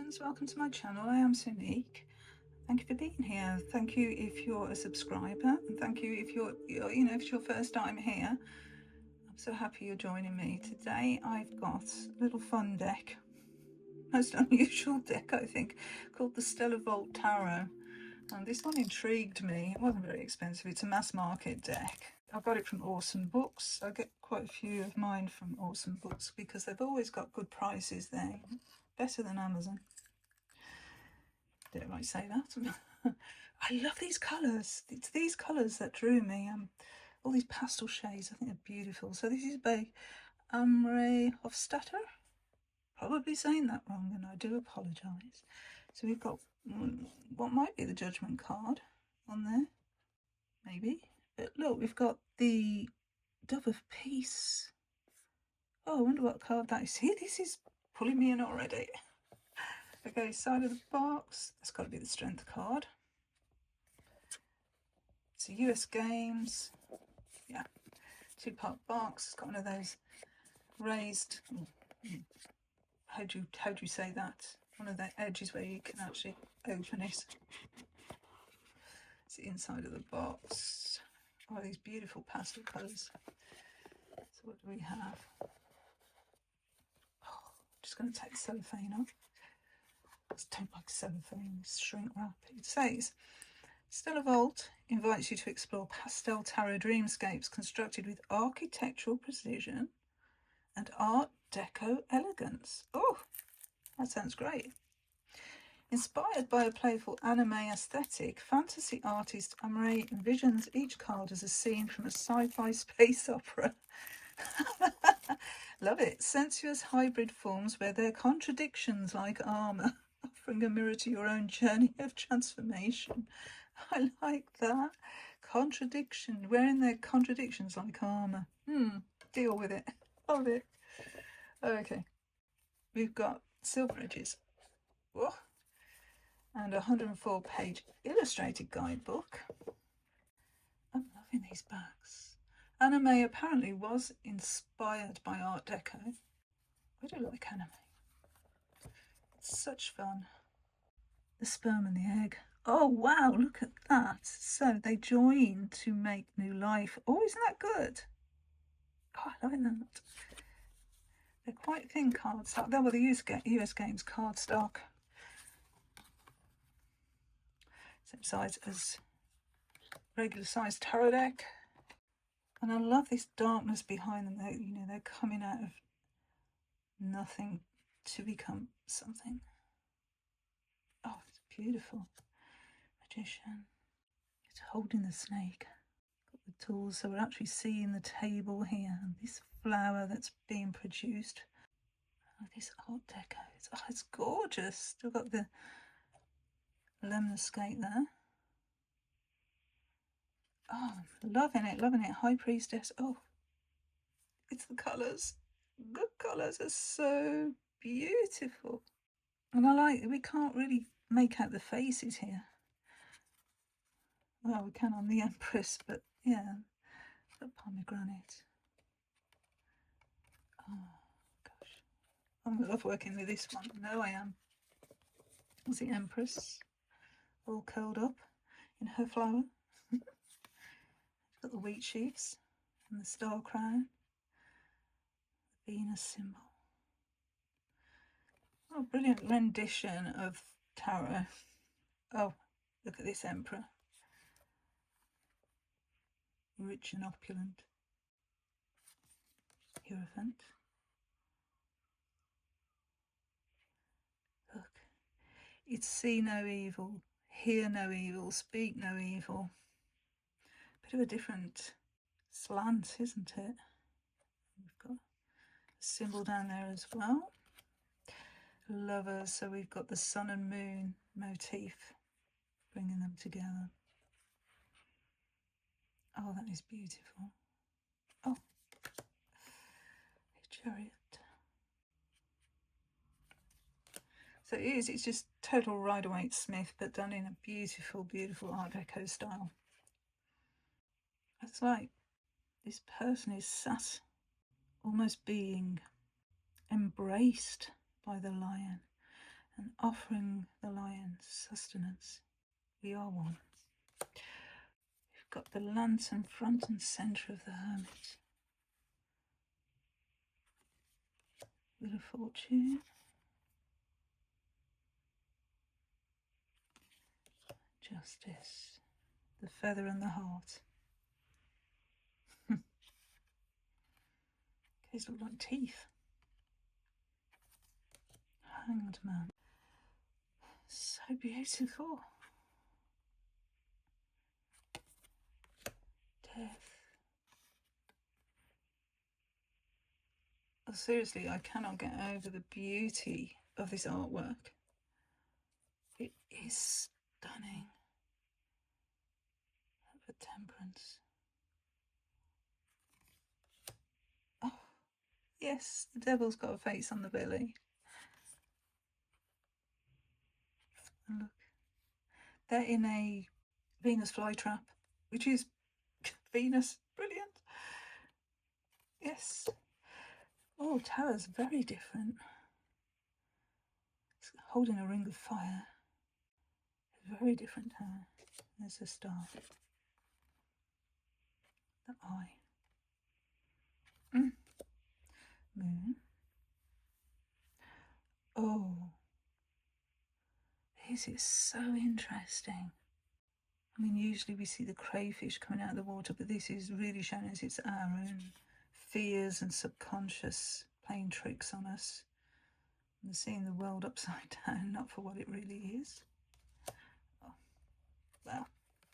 friends, welcome to my channel. I am Sonique. Thank you for being here. Thank you if you're a subscriber, and thank you if if it's your first time here. I'm so happy you're joining me. Today I've got a little fun deck, most unusual deck I think, called the Stellar Vault Tarot. And this one intrigued me. It wasn't very expensive. It's a mass market deck. I got it from Awesome Books. I get quite a few of mine from Awesome Books because they've always got good prices there, better than Amazon. Dare I say that? I love these colours. It's these colours that drew me. All these pastel shades, I think they're beautiful. So this is by Amre Hofstadter. Probably saying that wrong, and I do apologise. So we've got what might be the Judgment card on there, maybe. But look, we've got the Dove of Peace. Oh, I wonder what card that is. See, this is pulling me in already. Okay, side of the box. That's got to be the Strength card. It's a US Games. Yeah, two-part box. It's got one of those raised. How do you say that? One of the edges where you can actually open it. It's the inside of the box. Oh, these beautiful pastel colours. So what do we have? Oh, I'm just going to take the cellophane off. I don't like cellophane, shrink wrap. It says, Stellar Vault invites you to explore pastel tarot dreamscapes constructed with architectural precision and Art Deco elegance. Oh, that sounds great. Inspired by a playful anime aesthetic, fantasy artist Amre envisions each card as a scene from a sci-fi space opera. Love it. Sensuous hybrid forms where they're contradictions like armour, offering a mirror to your own journey of transformation. I like that. Contradiction, wearing their contradictions like armour. Deal with it. Love it. Okay. We've got silver edges. Whoa. And a 104-page illustrated guidebook. I'm loving these backs. Anime apparently was inspired by Art Deco. I do like anime. It's such fun. The sperm and the egg. Oh wow, look at that. So they join to make new life. Oh, isn't that good? Oh, I like that. They're quite thin cardstock. They were the US Games cardstock. Same size as regular sized tarot deck. And I love this darkness behind them. They're coming out of nothing to become something. Oh, it's beautiful. Magician. It's holding the snake. Got the tools, so we're actually seeing the table here and this flower that's being produced. Oh, this Art Deco. It's gorgeous. Still got the lemniscate there. Oh, loving it, loving it. High Priestess. Oh, it's the colours. The colours are so beautiful. And I like, we can't really make out the faces here. Well, we can on the Empress, but yeah, the pomegranate. Oh, gosh. I love working with this one. No, I am. There's the Empress, all curled up in her flower. Got the wheat sheaves and the star crown, the Venus symbol. Oh, brilliant rendition of tarot. Oh, look at this Emperor. Rich and opulent. Hierophant. Look. It's see no evil, hear no evil, speak no evil. Bit of a different slant, isn't it? We've got a symbol down there as well. Lovers, so we've got the sun and moon motif, bringing them together. Oh, that is beautiful. Oh, a chariot. So it's just total Rider-Waite-Smith, but done in a beautiful, beautiful Art Deco style. It's like this person is sat almost being embraced by the lion, and offering the lion sustenance. We are one. We've got the lantern front and centre of the hermit. Wheel of Fortune. Justice. The feather and the heart. These look like teeth. Hanged man. So beautiful. Death. Oh, seriously, I cannot get over the beauty of this artwork. It is stunning. The Temperance. Oh, yes, the devil's got a face on the belly. And look, they're in a Venus flytrap, which is Venus. Brilliant. Yes. Oh, Tara's very different. It's holding a ring of fire. Very different Tara. There's a star. The eye. Moon. Oh, this is so interesting. I mean, usually we see the crayfish coming out of the water, but this is really showing us it's our own fears and subconscious playing tricks on us. And seeing the world upside down, not for what it really is. Oh, well,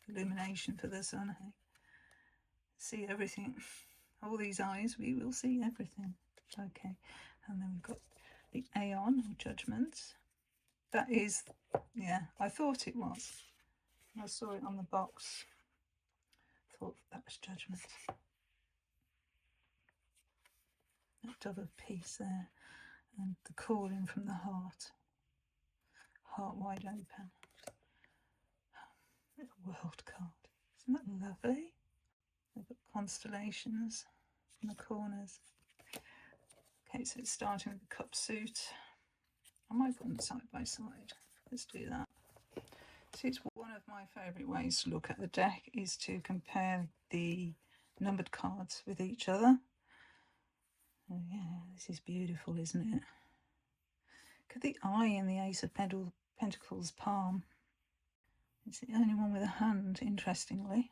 illumination for the sun, hey? See everything. All these eyes, we will see everything. Okay, and then we've got the Aeon, or Judgment. That is, yeah, I thought it was. I saw it on the box. Thought that was Judgment. That dove of peace there. And the calling from the heart. Heart wide open. Little world card. Isn't that lovely? They've got constellations in the corners. Okay, so it's starting with the cup suit. I might put them side by side. Let's do that. See, it's one of my favourite ways to look at the deck is to compare the numbered cards with each other. Oh yeah, this is beautiful, isn't it? Look at the eye in the Ace of Pentacles palm. It's the only one with a hand, interestingly.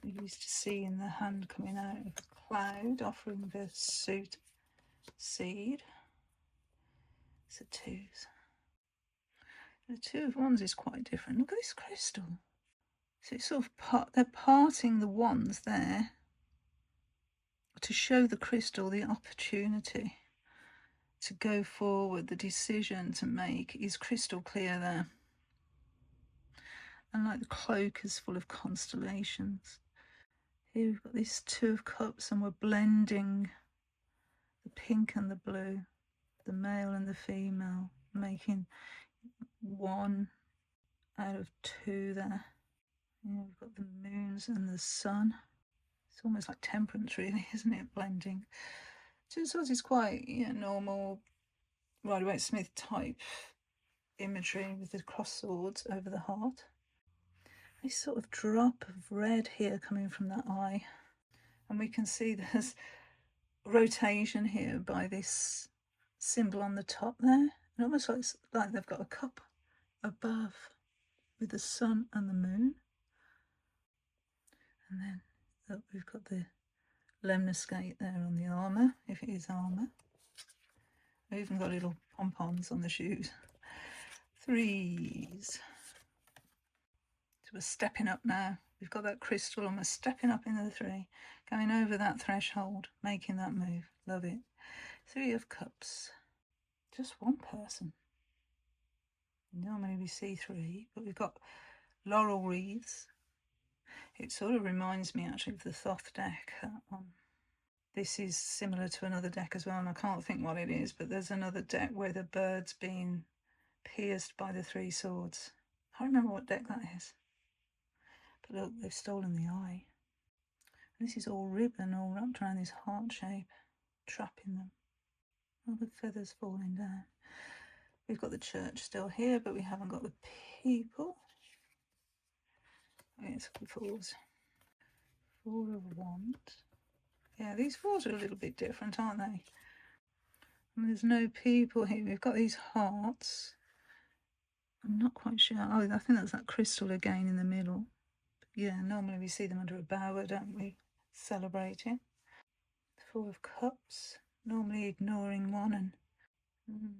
We're used to seeing the hand coming out of a cloud, offering the suit seed. It's a twos. The two of wands is quite different. Look at this crystal. So it's sort of they're parting the wands there to show the crystal the opportunity to go forward. The decision to make is crystal clear there. And like the cloak is full of constellations. Here we've got this Two of Cups and we're blending the pink and the blue, the male and the female, making one out of two there. Yeah, we've got the moons and the sun. It's almost like Temperance, really, isn't it? Blending. Two Swords is quite normal Rider-Waite-Smith type imagery with the cross swords over the heart. This sort of drop of red here coming from that eye. And we can see there's rotation here by this symbol on the top there. It almost looks like they've got a cup above with the sun and the moon. And then look, we've got the lemniscate there on the armour, if it is armour. We've even got little pom-poms on the shoes. Threes. So we're stepping up now. We've got that crystal and we're stepping up into the three, going over that threshold, making that move. Love it. Three of Cups. Just one person. Normally we see three, but we've got laurel wreaths. It sort of reminds me actually of the Thoth deck, that one. This is similar to another deck as well, and I can't think what it is, but there's another deck where the bird's been pierced by the three swords. I can't remember what deck that is. But look, they've stolen the eye. And this is all ribbon, all wrapped around this heart shape, trapping them. All the feathers falling down. We've got the church still here, but we haven't got the people. Okay, it's the fours. Four of Wands. Yeah, these fours are a little bit different, aren't they? And there's no people here. We've got these hearts. I'm not quite sure. Oh, I think that's that crystal again in the middle. But yeah, normally we see them under a bower, don't we? Celebrating. Four of Cups. Normally ignoring one, and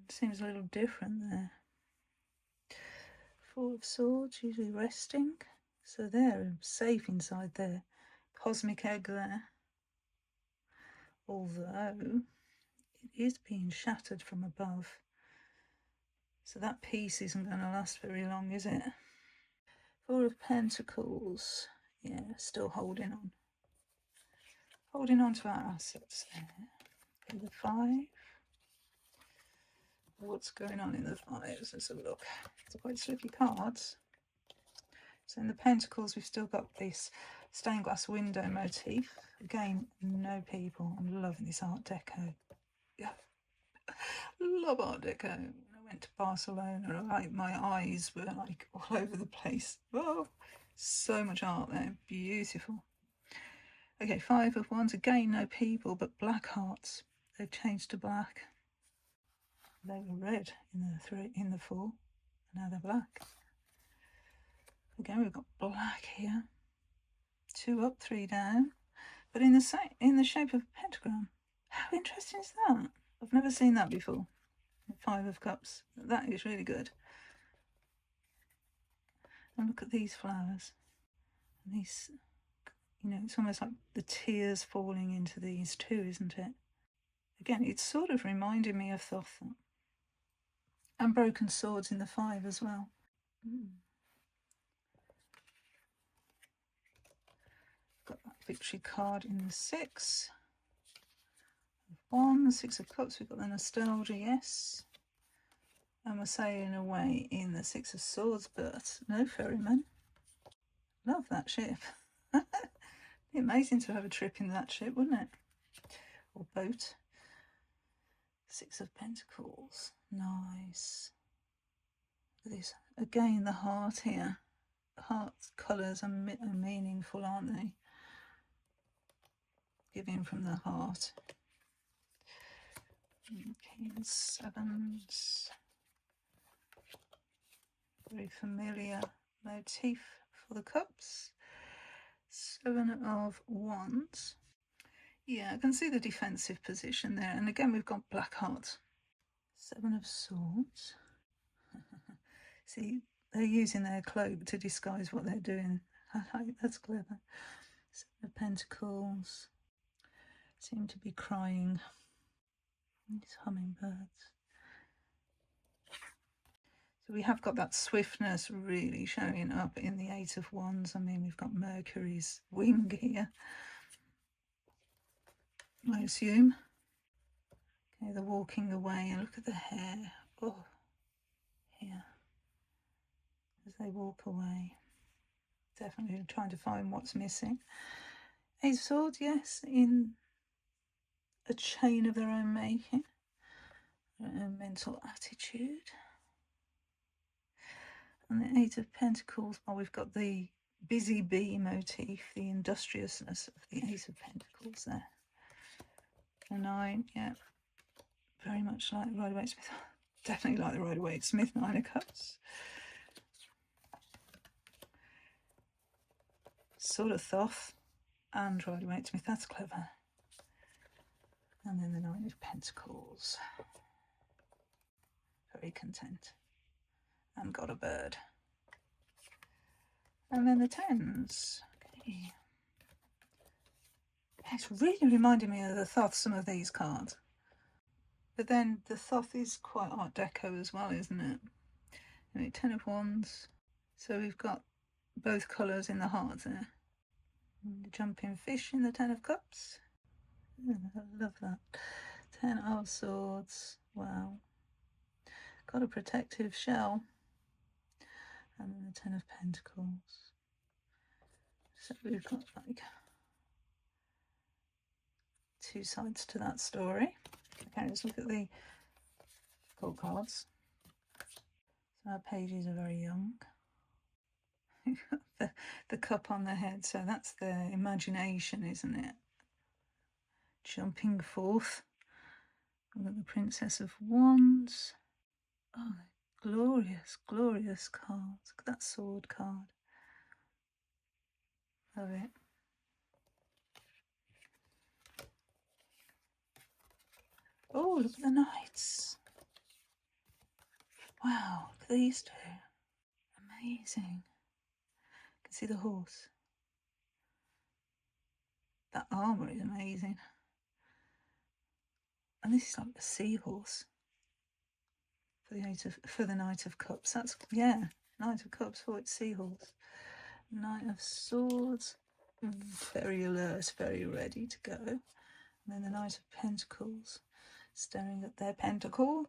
seems a little different there. Four of Swords, usually resting. So they're safe inside there. Cosmic egg there. Although it is being shattered from above. So that piece isn't going to last very long, is it? Four of Pentacles. Yeah, still holding on. Holding on to our assets there. The five. What's going on in the fives? Let's have a look. It's quite slippy cards. So in the Pentacles, we've still got this stained glass window motif. Again, no people. I'm loving this Art Deco. Yeah, love Art Deco. When I went to Barcelona, like my eyes were like all over the place. Oh, so much art there. Beautiful. Okay, Five of Wands. Again, no people, but black hearts. They've changed to black. They were red in the four. Now they're black. Again, we've got black here. Two up, three down, but in the shape of a pentagram. How interesting is that? I've never seen that before. Five of Cups. That is really good. And look at these flowers. And these, you know, it's almost like the tears falling into these too, isn't it? Again, it's sort of reminding me of Thoth. And Broken Swords in the five as well. Got that victory card in the six. One, Six of Cups, we've got the nostalgia, yes. And we're sailing away in the Six of Swords, but no ferryman. Love that ship. Be amazing to have a trip in that ship, wouldn't it? Or boat. Six of Pentacles. Nice. Look at this. Again, the heart here. Heart colours are meaningful, aren't they? Giving from the heart. Okay, sevens. Very familiar motif for the cups. Seven of Wands. Yeah, I can see the defensive position there. And again, we've got black hearts. Seven of Swords. See, they're using their cloak to disguise what they're doing. That's clever. Seven of Pentacles. Seem to be crying. These hummingbirds. So we have got that swiftness really showing up in the Eight of Wands. I mean, we've got Mercury's wing here, I assume. Okay, they're walking away, and look at the hair. Oh, here. As they walk away. Definitely trying to find what's missing. Ace of Swords, yes, in a chain of their own making. Their own mental attitude. And the Eight of Pentacles, well, we've got the busy bee motif, the industriousness of the Ace of Pentacles there. The Nine, yeah, very much like the Rider-Waite-Smith. Definitely like the Rider-Waite-Smith Nine of Cups. Sort of Thoth and Rider-Waite-Smith, that's clever. And then the Nine of Pentacles. Very content. And got a bird. And then the tens. Okay. It's really reminding me of the Thoth, some of these cards. But then the Thoth is quite Art Deco as well, isn't it? Anyway, Ten of Wands. So we've got both colours in the heart there. And the jumping fish in the Ten of Cups. I love that. Ten of Swords. Wow. Got a protective shell. And then the Ten of Pentacles. So we've got like two sides to that story. Okay, let's look at the court cards. So our pages are very young. the cup on the head, so that's the imagination, isn't it? Jumping forth. We've got the Princess of Wands. Oh, glorious, glorious cards. Look at that sword card. Love it. Oh, look at the knights. Wow, look at these two. Amazing. You can see the horse. That armour is amazing. And this is like a seahorse for the Knight of Cups. That's, yeah, Knight of Cups, oh, it's seahorse. Knight of Swords, very alert, very ready to go. And then the Knight of Pentacles, staring at their pentacle.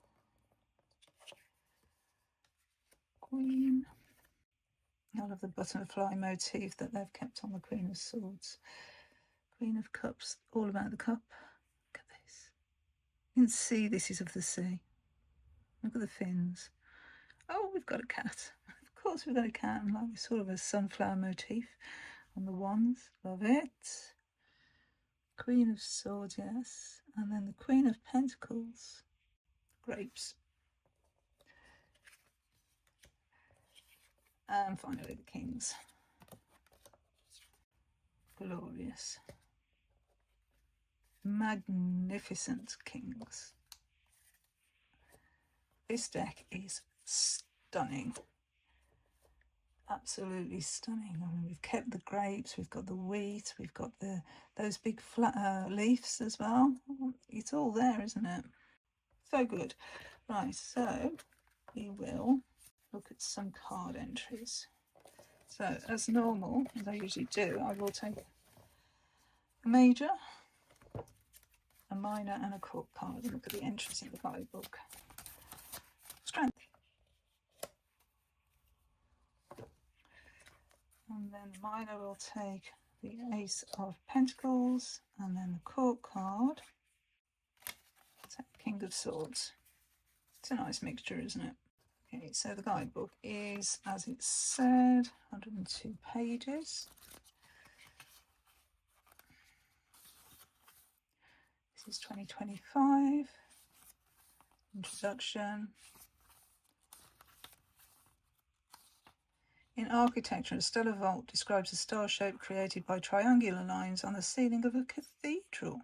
Queen. I love the butterfly motif that they've kept on the Queen of Swords. Queen of Cups, all about the cup. Look at this. You can see this is of the sea. Look at the fins. Oh, we've got a cat. Of course we've got a cat, and like sort of a sunflower motif on the wands. Love it. Queen of Swords, yes. And then the Queen of Pentacles. Grapes. And finally the Kings. Glorious. Magnificent Kings. This deck is stunning. Absolutely stunning. I mean, we've kept the grapes, we've got the wheat, we've got those big flat leaves as well. It's all there, isn't it? So good. Right, so we will look at some card entries. So as normal, as I usually do, I will take a major, a minor and a court card and look at the entries in the guidebook. Strength. And then the minor will take the Ace of Pentacles, and then the court card, take King of Swords. It's a nice mixture, isn't it? Okay, so the guidebook is, as it said, 102 pages. This is 2025. Introduction. In architecture, a stellar vault describes a star shape created by triangular lines on the ceiling of a cathedral.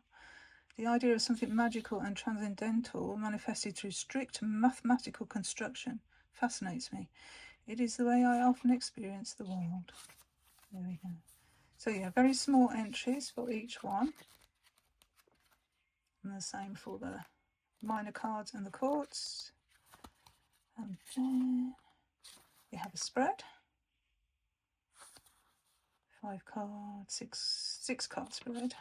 The idea of something magical and transcendental manifested through strict mathematical construction fascinates me. It is the way I often experience the world. There we go. So yeah, very small entries for each one. And the same for the minor cards and the courts. And then we have a spread. 5 cards, six card spread.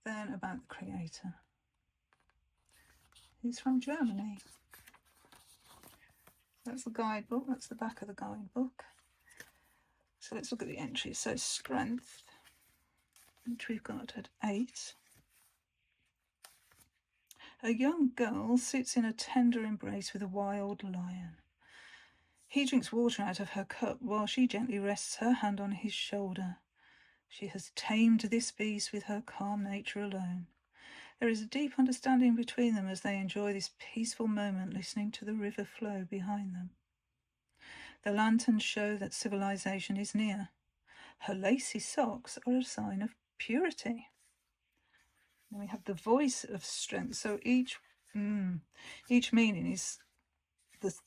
Then about the creator. He's from Germany. That's the guidebook, that's the back of the guidebook. So let's look at the entries. So strength, which we've got at 8. A young girl sits in a tender embrace with a wild lion. He drinks water out of her cup while she gently rests her hand on his shoulder. She has tamed this beast with her calm nature alone. There is a deep understanding between them as they enjoy this peaceful moment, listening to the river flow behind them. The lanterns show that civilization is near. Her lacy socks are a sign of purity. And we have the voice of strength. So each meaning is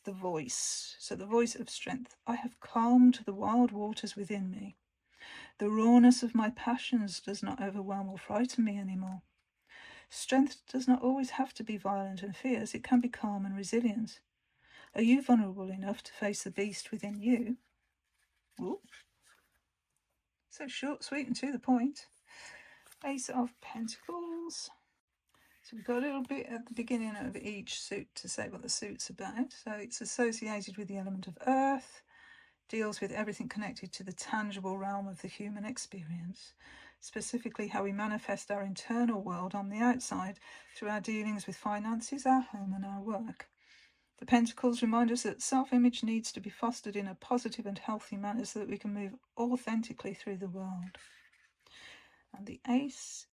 the voice. So the voice of strength. I have calmed the wild waters within me. The rawness of my passions does not overwhelm or frighten me anymore. Strength does not always have to be violent and fierce. It can be calm and resilient. Are you vulnerable enough to face the beast within you? Ooh. So short, sweet, and to the point. Ace of Pentacles. So we've got a little bit at the beginning of each suit to say what the suit's about. So it's associated with the element of earth, deals with everything connected to the tangible realm of the human experience. specifically how we manifest our internal world on the outside through our dealings with finances, our home, and our work. The Pentacles remind us that self-image needs to be fostered in a positive and healthy manner so that we can move authentically through the world. And the Ace,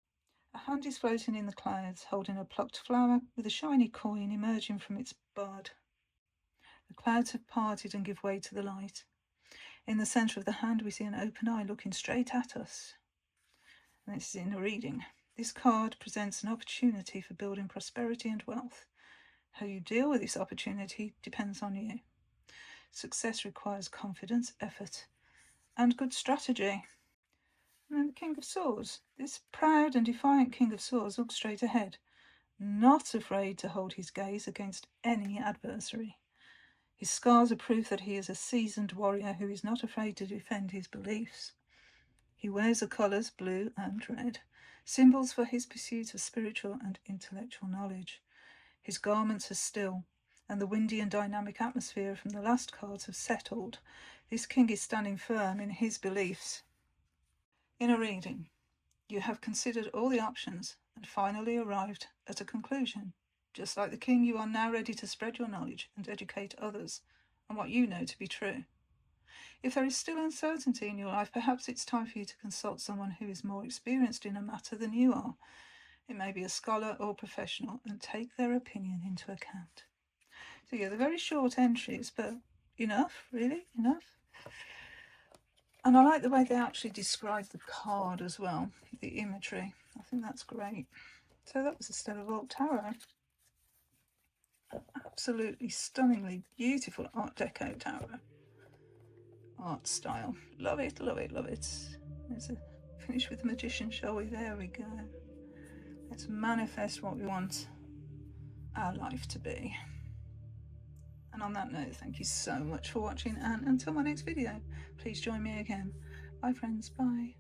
a hand is floating in the clouds, holding a plucked flower with a shiny coin emerging from its bud. The clouds have parted and give way to the light. In the centre of the hand, we see an open eye looking straight at us. And this is in a reading. This card presents an opportunity for building prosperity and wealth. How you deal with this opportunity depends on you. Success requires confidence, effort, and good strategy. And then the King of Swords. This proud and defiant King of Swords looks straight ahead, not afraid to hold his gaze against any adversary. His scars are proof that he is a seasoned warrior who is not afraid to defend his beliefs. He wears the colours blue and red, symbols for his pursuit of spiritual and intellectual knowledge. His garments are still, and the windy and dynamic atmosphere from the last cards have settled. This king is standing firm in his beliefs. In a reading, you have considered all the options and finally arrived at a conclusion. Just like the king, you are now ready to spread your knowledge and educate others on what you know to be true. If there is still uncertainty in your life, perhaps it's time for you to consult someone who is more experienced in a matter than you are. It may be a scholar or professional, and take their opinion into account. So yeah, they're very short entries, but enough, really, enough. And I like the way they actually describe the card as well, the imagery. I think that's great. So that was the Stella Vault Tarot. Absolutely stunningly beautiful Art Deco tarot. Art style. Love it, love it, love it. Let's finish with the Magician, shall we? There we go. Let's manifest what we want our life to be. And on that note, thank you so much for watching, and until my next video, please join me again. Bye friends, bye.